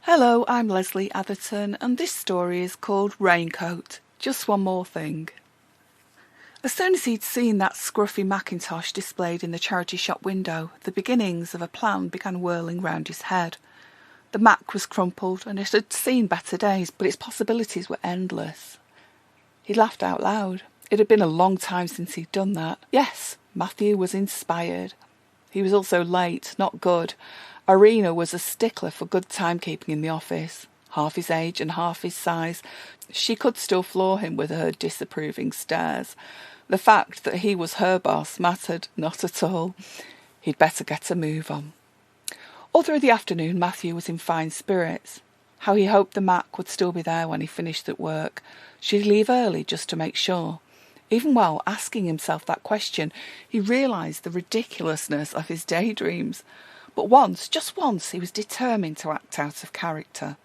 Hello, I'm Lesley Atherton, and this story is called Raincoat. Just one more thing. As soon as he'd seen that scruffy Macintosh displayed in the charity shop window, the beginnings of a plan began whirling round his head. The Mac was crumpled, and it had seen better days, but its possibilities were endless. He laughed out loud. It had been a long time since he'd done that. Yes, Matthew was inspired. He was also late, not good. Irina was a stickler for good timekeeping in the office. Half his age and half his size, she could still floor him with her disapproving stares. The fact that he was her boss mattered not at all. He'd better get a move on. All through the afternoon, Matthew was in fine spirits. How he hoped the Mac would still be there when he finished at work. Should he leave early just to make sure? Even while asking himself that question, he realised the ridiculousness of his daydreams. But once, just once, he was determined to act out of character.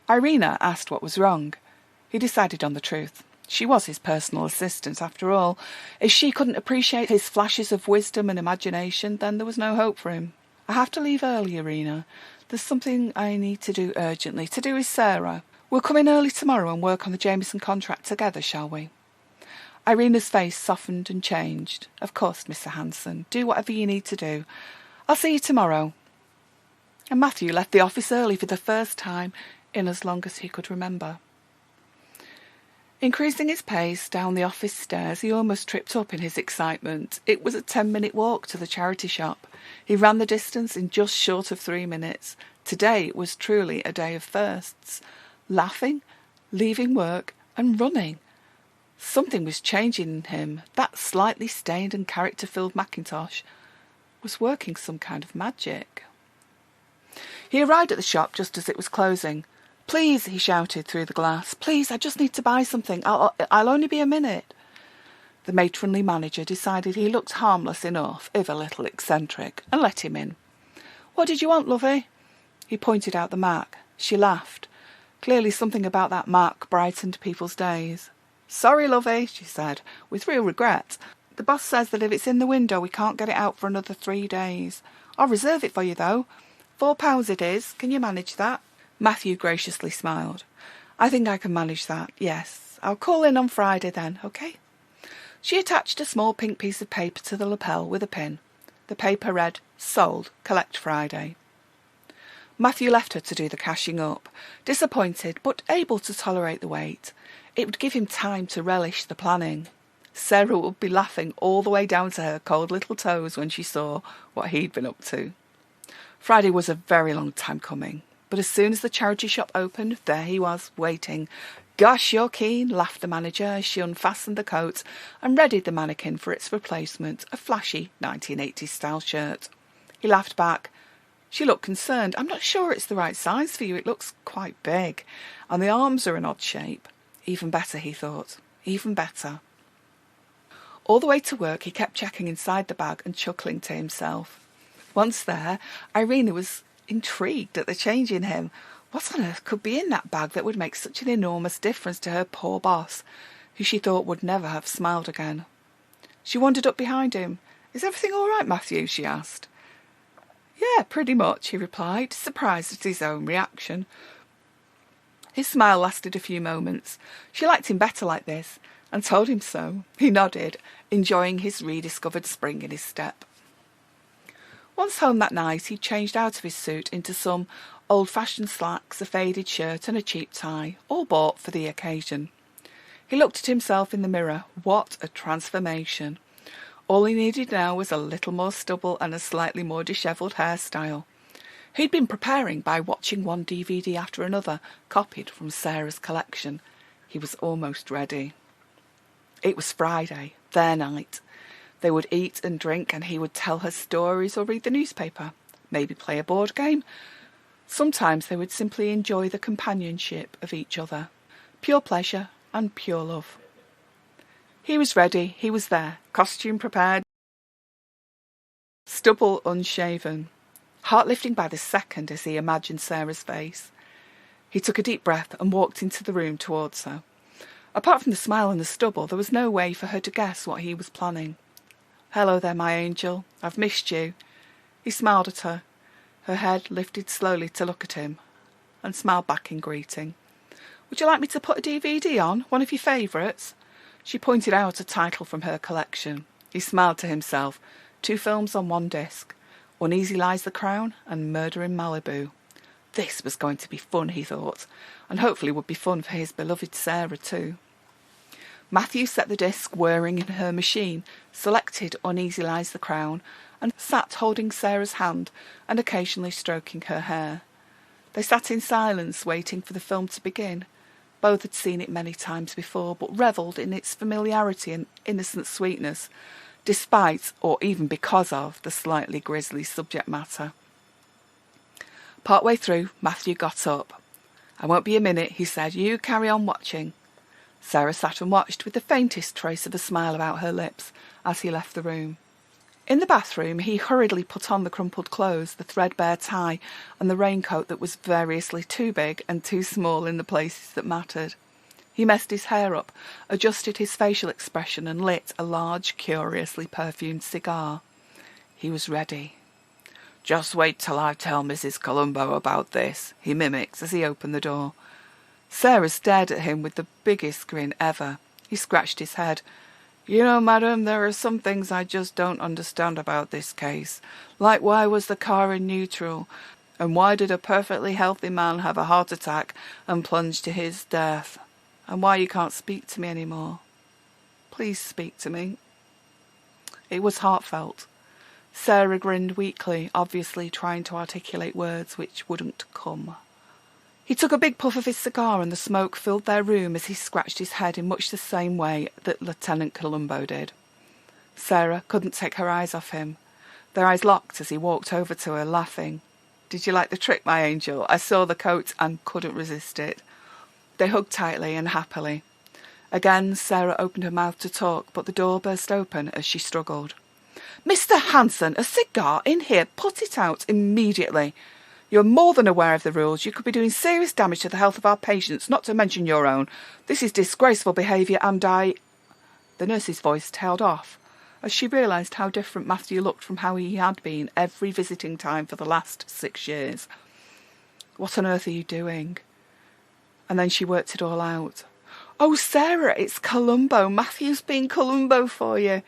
Irina asked what was wrong. He decided on the truth. She was his personal assistant, after all. If she couldn't appreciate his flashes of wisdom and imagination, then there was no hope for him. I have to leave early, Irina. There's something I need to do urgently, to do with Sarah. We'll come in early tomorrow and work on the Jameson contract together, shall we? Irina's face softened and changed. Of course, Mr. Hanson. Do whatever you need to do. I'll see you tomorrow. And Matthew left the office early for the first time in as long as he could remember. Increasing his pace down the office stairs, he almost tripped up in his excitement. It was a 10-minute walk to the charity shop. He ran the distance in just short of 3 minutes. Today was truly a day of firsts. Laughing, leaving work, and running. Something was changing in him. That slightly stained and character-filled Macintosh was working some kind of magic. He arrived at the shop just as it was closing. "Please," he shouted through the glass. "Please, I just need to buy something. I'll only be a minute." The matronly manager decided he looked harmless enough, if a little eccentric, and let him in. "What did you want, lovey?" He pointed out the Mac. She laughed. Clearly something about that Mac brightened people's days. "Sorry, lovey," she said, with real regret. "The boss says that if it's in the window we can't get it out for another 3 days. I'll reserve it for you, though. £4 it is. Can you manage that?" Matthew graciously smiled. "I think I can manage that, yes. I'll call in on Friday then, OK?" She attached a small pink piece of paper to the lapel with a pin. The paper read, "Sold, collect Friday." Matthew left her to do the cashing up, disappointed but able to tolerate the wait. It would give him time to relish the planning. Sarah would be laughing all the way down to her cold little toes when she saw what he'd been up to. Friday was a very long time coming, but as soon as the charity shop opened, there he was, waiting. "Gosh, you're keen," laughed the manager as she unfastened the coat and readied the mannequin for its replacement, a flashy 1980s-style shirt. He laughed back. She looked concerned. "I'm not sure it's the right size for you. It looks quite big, and the arms are an odd shape." Even better, he thought. Even better. All the way to work, he kept checking inside the bag and chuckling to himself. Once there, Irina was intrigued at the change in him. What on earth could be in that bag that would make such an enormous difference to her poor boss, who she thought would never have smiled again? She wandered up behind him. "Is everything all right, Matthew?" she asked. "Yeah, pretty much," he replied, surprised at his own reaction. His smile lasted a few moments. She liked him better like this, and told him so. He nodded, enjoying his rediscovered spring in his step. Once home that night, he changed out of his suit into some old-fashioned slacks, a faded shirt and a cheap tie, all bought for the occasion. He looked at himself in the mirror. What a transformation! All he needed now was a little more stubble and a slightly more dishevelled hairstyle. He'd been preparing by watching one DVD after another, copied from Sarah's collection. He was almost ready. It was Friday, their night. They would eat and drink, and he would tell her stories or read the newspaper, maybe play a board game. Sometimes they would simply enjoy the companionship of each other. Pure pleasure and pure love. He was ready, he was there, costume prepared, stubble unshaven, heart lifting by the second as he imagined Sarah's face. He took a deep breath and walked into the room towards her. Apart from the smile and the stubble, there was no way for her to guess what he was planning. "Hello there, my angel. I've missed you." He smiled at her. Her head lifted slowly to look at him. and smiled back in greeting. "Would you like me to put a DVD on? One of your favourites?" She pointed out a title from her collection. He smiled to himself. 2 films on 1 disc. Uneasy Lies the Crown and Murder in Malibu. This was going to be fun, he thought, and hopefully would be fun for his beloved Sarah too. Matthew set the disc whirring in her machine, selected Uneasy Lies the Crown, and sat holding Sarah's hand and occasionally stroking her hair. They sat in silence, waiting for the film to begin. Both had seen it many times before, but revelled in its familiarity and innocent sweetness, despite, or even because of, the slightly grisly subject matter. Partway through, Matthew got up. "I won't be a minute," he said. "You carry on watching." Sarah sat and watched with the faintest trace of a smile about her lips as he left the room. In the bathroom, he hurriedly put on the crumpled clothes, the threadbare tie, and the raincoat that was variously too big and too small in the places that mattered. He messed his hair up, adjusted his facial expression, and lit a large, curiously perfumed cigar. He was ready. "Just wait till I tell Mrs. Columbo about this," he mimicked as he opened the door. Sarah stared at him with the biggest grin ever. He scratched his head. "You know, madam, there are some things I just don't understand about this case. Like, why was the car in neutral? And why did a perfectly healthy man have a heart attack and plunge to his death? And why you can't speak to me anymore. Please speak to me." It was heartfelt. Sarah grinned weakly, obviously trying to articulate words which wouldn't come. He took a big puff of his cigar and the smoke filled their room as he scratched his head in much the same way that Lieutenant Columbo did. Sarah couldn't take her eyes off him. Their eyes locked as he walked over to her, laughing. "Did you like the trick, my angel? I saw the coat and couldn't resist it." They hugged tightly and happily. Again, Sarah opened her mouth to talk, but the door burst open as she struggled. "Mr. Hanson, a cigar in here. Put it out immediately. You're more than aware of the rules. You could be doing serious damage to the health of our patients, not to mention your own. This is disgraceful behaviour and I—" The nurse's voice tailed off as she realised how different Matthew looked from how he had been every visiting time for the last 6 years. "What on earth are you doing?" And then she worked it all out. "Oh, Sarah, it's Columbo. Matthew's been Columbo for you."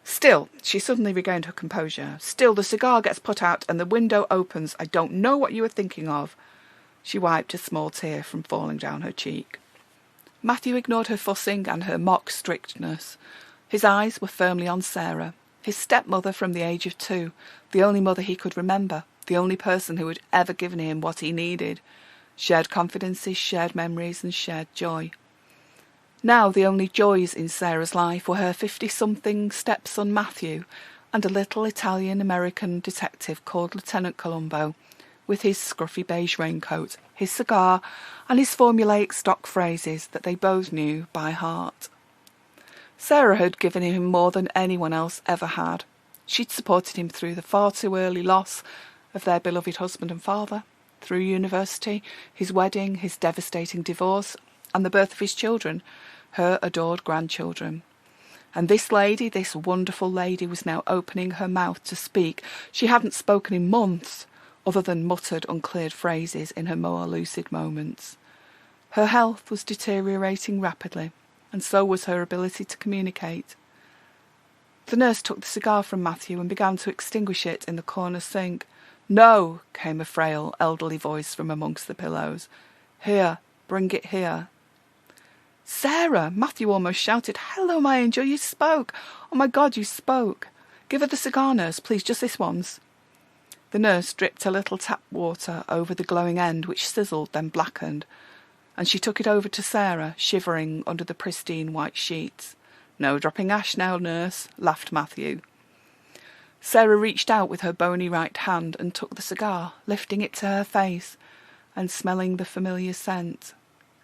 Still, she suddenly regained her composure. "Still, the cigar gets put out and the window opens. I don't know what you were thinking of." She wiped a small tear from falling down her cheek. Matthew ignored her fussing and her mock strictness. His eyes were firmly on Sarah, his stepmother from the age of 2, the only mother he could remember, the only person who had ever given him what he needed. Shared confidences, shared memories, and shared joy. Now the only joys in Sarah's life were her 50-something stepson Matthew and a little Italian-American detective called Lieutenant Columbo, with his scruffy beige raincoat, his cigar, and his formulaic stock phrases that they both knew by heart. Sarah had given him more than anyone else ever had. She'd supported him through the far too early loss of their beloved husband and father, through university, his wedding, his devastating divorce, and the birth of his children, her adored grandchildren. And this lady, this wonderful lady, was now opening her mouth to speak. She hadn't spoken in months, other than muttered, uncleared phrases in her more lucid moments. Her health was deteriorating rapidly, and so was her ability to communicate. The nurse took the cigar from Matthew and began to extinguish it in the corner sink. "No," came a frail, elderly voice from amongst the pillows. "Here, bring it here." "Sarah!" Matthew almost shouted. "Hello, my angel, you spoke! Oh my God, you spoke! Give her the cigar, nurse, please, just this once." The nurse dripped a little tap water over the glowing end, which sizzled, then blackened, and she took it over to Sarah, shivering under the pristine white sheets. "No dropping ash now, nurse," laughed Matthew. Sarah reached out with her bony right hand and took the cigar, lifting it to her face and smelling the familiar scent.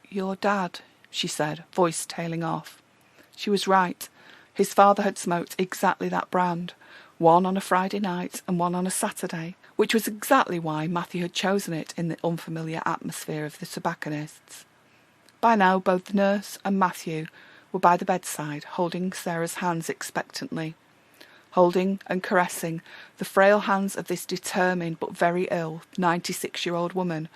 "Your dad," she said, voice tailing off. She was right. His father had smoked exactly that brand, one on a Friday night and one on a Saturday, which was exactly why Matthew had chosen it in the unfamiliar atmosphere of the tobacconists. By now both the nurse and Matthew were by the bedside, holding Sarah's hands expectantly, holding and caressing the frail hands of this determined but very ill 96-year-old woman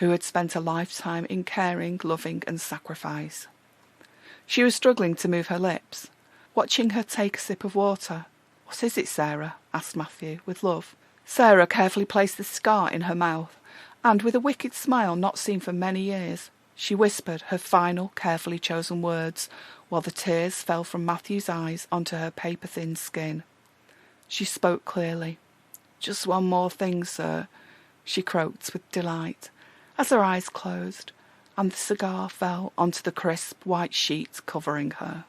who had spent a lifetime in caring, loving and sacrifice. She was struggling to move her lips, watching her take a sip of water. "What is it, Sarah?" asked Matthew, with love. Sarah carefully placed the cigar in her mouth, and with a wicked smile not seen for many years, she whispered her final, carefully chosen words, while the tears fell from Matthew's eyes onto her paper-thin skin. She spoke clearly. "Just one more thing, sir," she croaked with delight, as her eyes closed, and the cigar fell onto the crisp white sheet covering her.